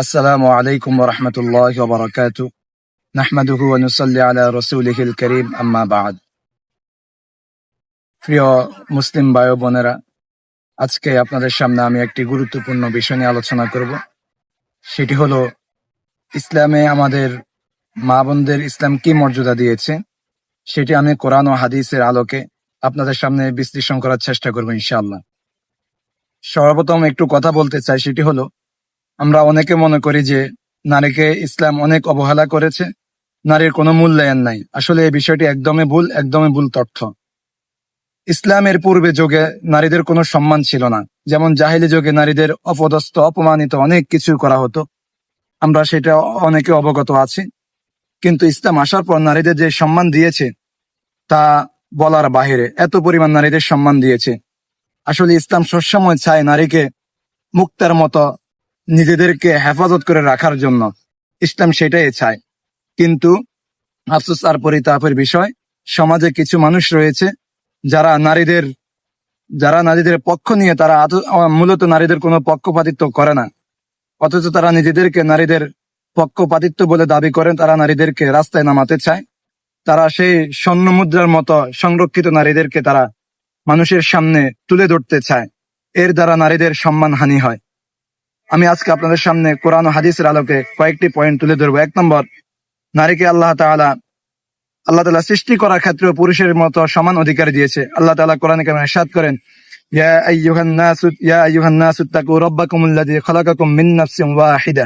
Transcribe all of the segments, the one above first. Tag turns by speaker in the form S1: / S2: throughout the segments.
S1: আসসালামু আলাইকুম ওয়া রাহমাতুল্লাহি ওয়া বারাকাতুহু নাহমাদুহু ওয়া নুসাল্লি আলা রাসূলিহিল কারীম আম্মা বা'দ। প্রিয় মুসলিম ভাই ও বোনেরা, আজকে আপনাদের সামনে আমি একটি গুরুত্বপূর্ণ বিষয় নিয়ে আলোচনা করব। সেটি হলো ইসলামে আমাদের মা বোনদের ইসলাম কি মর্যাদা দিয়েছে, সেটি আমি কোরআন ও হাদিসের আলোকে আপনাদের সামনে বিশ্লেষণ করার চেষ্টা করব ইনশাআল্লাহ। সর্বপ্রথম একটু কথা বলতে চাই, সেটি হলো আমরা অনেকে মনে করি যে নারীকে ইসলাম অনেক অবহেলা করেছে, নারীর কোনো মূল্যায়ন নাই। আসলে এই বিষয়টি একদমই ভুল তথ্য। ইসলামের পূর্বে যুগে নারীদের কোনো সম্মান ছিল না। যেমন জাহিলি যুগে নারীদের অপদস্থ, অপমানিত অনেক কিছু করা হতো, আমরা সেটা অনেকে অবগত আছি। কিন্তু ইসলাম আসার পর নারীদের যে সম্মান দিয়েছে তা বলার বাহিরে, এত পরিমাণ নারীদের সম্মান দিয়েছে। আসলে ইসলাম সবসময় চায় নারীকে মুক্তার মতো নিজেদেরকে হেফাজত করে রাখার জন্য, ইসলাম সেটাই চায়। কিন্তু আফসোস আর পরিতাপের বিষয়, সমাজে কিছু মানুষ রয়েছে যারা নারীদের পক্ষ নিয়ে তারা মূলত নারীদের কোনো পক্ষপাতিত্ব করে না, অথচ তারা নিজেদেরকে নারীদের পক্ষপাতিত্ব বলে দাবি করেন। তারা নারীদেরকে রাস্তায় নামাতে চায়। তারা সেই স্বর্ণ মুদ্রার মতো সংরক্ষিত নারীদেরকে তারা মানুষের সামনে তুলে ধরতে চায়। এর দ্বারা নারীদের সম্মান হানি হয়। আমি আজকে আপনাদের সামনে কোরআন ও হাদিসের আলোকে কয়েকটি পয়েন্ট তুলে ধরবো। 1 নম্বর, নারীকে আল্লাহ তাআলা সৃষ্টি করার ক্ষেত্রে পুরুষের মতো সমান অধিকার দিয়েছে। আল্লাহ তাআলা কোরআনে কারিমে ইরশাদ করেন, ইয়া আইয়ুহান নাসু তাকু রাব্বাকুমুল্লাযী খালাকাকুম মিন নাফসিন ওয়াহিদা।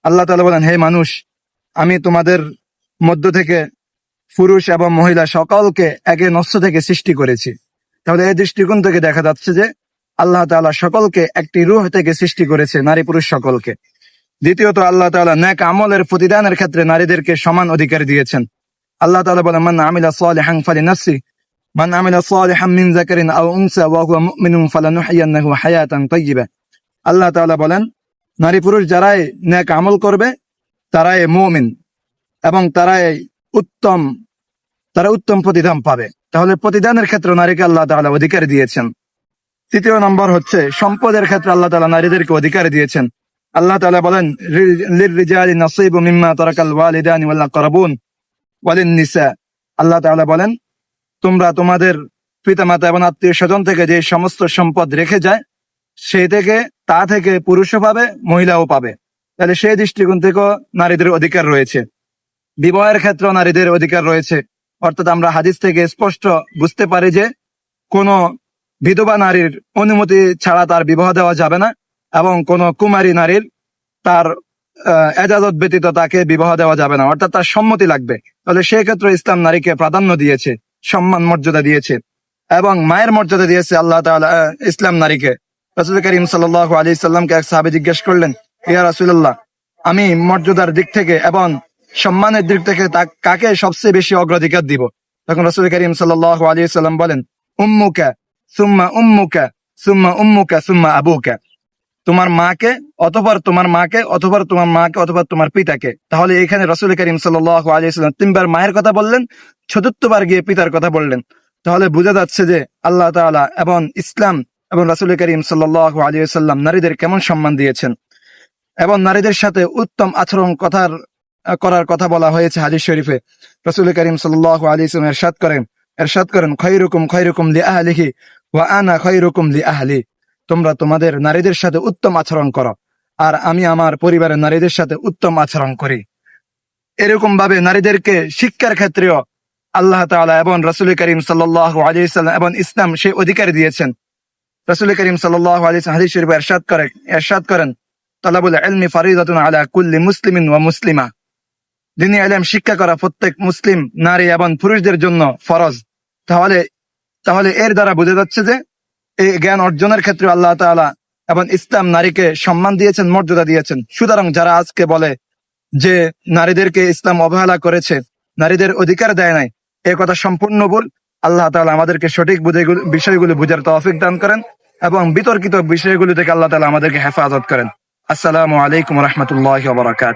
S1: আল্লাহ তাআলা বলেন, হে মানুষ, আমি তোমাদের মধ্য থেকে পুরুষ এবং মহিলা সকলকে একে নফস থেকে সৃষ্টি করেছি। তাহলে এই দৃষ্টিকোণ থেকে দেখা যাচ্ছে যে আল্লাহ তাআলা সকলকে একটি রূহ থেকে সৃষ্টি করেছে, নারী পুরুষ সকলকে। দ্বিতীয়ত, আল্লাহ তাআলা নেক আমলের প্রতিদানের ক্ষেত্রে নারীদেরকে সমান অধিকার দিয়েছেন। আল্লাহ তাআলা বলেন, মান আমিলা সালিহান ফালিনাফসি মান আমিলা সালিহান মিন যাকারিন আও উনসা ওয়া হুয়া মুমিনুন ফালানুহইয়ান্নাহু হায়াতান তাইয়্যিবা। আল্লাহ তাআলা বলেন, নারী পুরুষ যারাই নেক আমল করবে তারাই মুমিন এবং তারা উত্তম প্রতিদান পাবে। তাহলে প্রতিদানের ক্ষেত্রে নারীকে আল্লাহ তাআলা অধিকার দিয়েছেন। তৃতীয় নম্বর হচ্ছে, সম্পদের ক্ষেত্রে আল্লাহ তাআলা নারীদেরকে অধিকার দিয়েছেন। আল্লাহ তাআলা বলেন, লিররিজালি নাসীবুম মিম্মা তারাকাল ওয়ালিদানি ওয়াল আকরাবুন ওয়ালিন নিসা। আল্লাহ তাআলা বলেন, তোমরা তোমাদের পিতামাতা এবং আত্মীয় স্বজন থেকে যে সমস্ত সম্পদ রেখে যায় তা থেকে পুরুষও পাবে, মহিলাও পাবে। তাহলে সেই দৃষ্টিকোণ থেকেও নারীদের অধিকার রয়েছে। বিবাহের ক্ষেত্রেও নারীদের অধিকার রয়েছে। অর্থাৎ আমরা হাদিস থেকে স্পষ্ট বুঝতে পারি যে কোনো বিধবা নারীর অনুমতি ছাড়া তার বিবাহ দেওয়া যাবে না, এবং কোনো কুমারী নারীর তার এজাজত ব্যতীত তাকে বিবাহ দেওয়া যাবে না, অর্থাৎ তার সম্মতি লাগবে। তাহলে সেই ক্ষেত্রে ইসলাম নারীকে প্রাধান্য দিয়েছে, সম্মান মর্যাদা দিয়েছে এবং মায়ের মর্যাদা দিয়েছে আল্লাহ তাআলা ইসলাম নারীকে। রাসূল করিম সাল্লাল্লাহু আলাইহি সাল্লামকে এক সাহাবী জিজ্ঞেস করলেন, ইয়া রাসূলুল্লাহ, আমি মর্যাদার দিক থেকে এবং সম্মানের দিক থেকে কাকে সবচেয়ে বেশি অগ্রাধিকার দিব? তখন রাসূল করিম সাল্লাল্লাহু আলাইহি সাল্লাম বলেন, উম্মুকা সুম্মা উম্মুকা সুম্মা উম্মুকা সুম্মা আবুকা। তোমার মাকে, অতঃপর তোমার মাকে, অতঃপর তোমার মাকে, অতঃপর তোমার পিতাকে। তাহলে এখানে রাসূল করিম সাল্লাল্লাহু আলাইহি সাল্লাম 3 বার মায়ের কথা বললেন, 4th বার গিয়ে পিতার কথা বললেন। তাহলে বোঝা যাচ্ছে যে আল্লাহ তাআলা এবং ইসলাম এবং রাসূল করিম সাল্লাল্লাহু আলাইহি সাল্লাম নারীদের কেমন সম্মান দিয়েছেন। এবং নারীদের সাথে উত্তম আচরণ করার কথা বলা হয়েছে হাদিস শরীফে। রাসূল করিম সাল্লাল্লাহু আলাইহি সাল্লাম ইরশাদ করেন, খায়রুকুম লিআহলিহি ওয়া আনা খায়রুকুম লিআহলি। তোমরা তোমাদের নারীদের সাথে উত্তম আচরণ করো, আর আমি আমার পরিবারের নারীদের সাথে উত্তম আচরণ করি। এরকম ভাবে নারীদেরকে শিক্ষার ক্ষেত্রেও আল্লাহ তাআলা এবং রাসূল করিম সাল্লাল্লাহু আলাইহি সাল্লাম এবং ইসলাম সেই অধিকার দিয়েছেন। রাসূল করিম সাল্লাল্লাহু আলাইহি সাল্লাম হাদিস শরীফে ইরশাদ করেন, তালাবুল ইলমি ফারিদাতুন আলা কুল্লি মুসলিমিন ওয়া মুসলিমা। দ্বীনি ইলম শিক্ষা করা প্রত্যেক মুসলিম নারী এবং পুরুষদের জন্য ফরজ। তাহলে এর দ্বারা বোঝা যাচ্ছে যে এই জ্ঞান অর্জনের ক্ষেত্রে আল্লাহ তাআলা এবং ইসলাম নারীকে সম্মান দিয়েছেন, মর্যাদা দিয়েছেন। সুতরাং যারা আজকে বলে যে নারীদেরকে ইসলাম অবহেলা করেছে, নারীদের অধিকার দেয় নাই, এ কথা সম্পূর্ণ ভুল। আল্লাহ তাআলা আমাদেরকে সঠিক বিষয়গুলো বুঝার তৌফিক দান করেন এবং বিতর্কিত বিষয়গুলো থেকে আল্লাহ তাআলা আমাদেরকে হেফাজত করেন। আসসালামু আলাইকুম ওয়া রাহমাতুল্লাহি ওয়া বারাকাতুহু।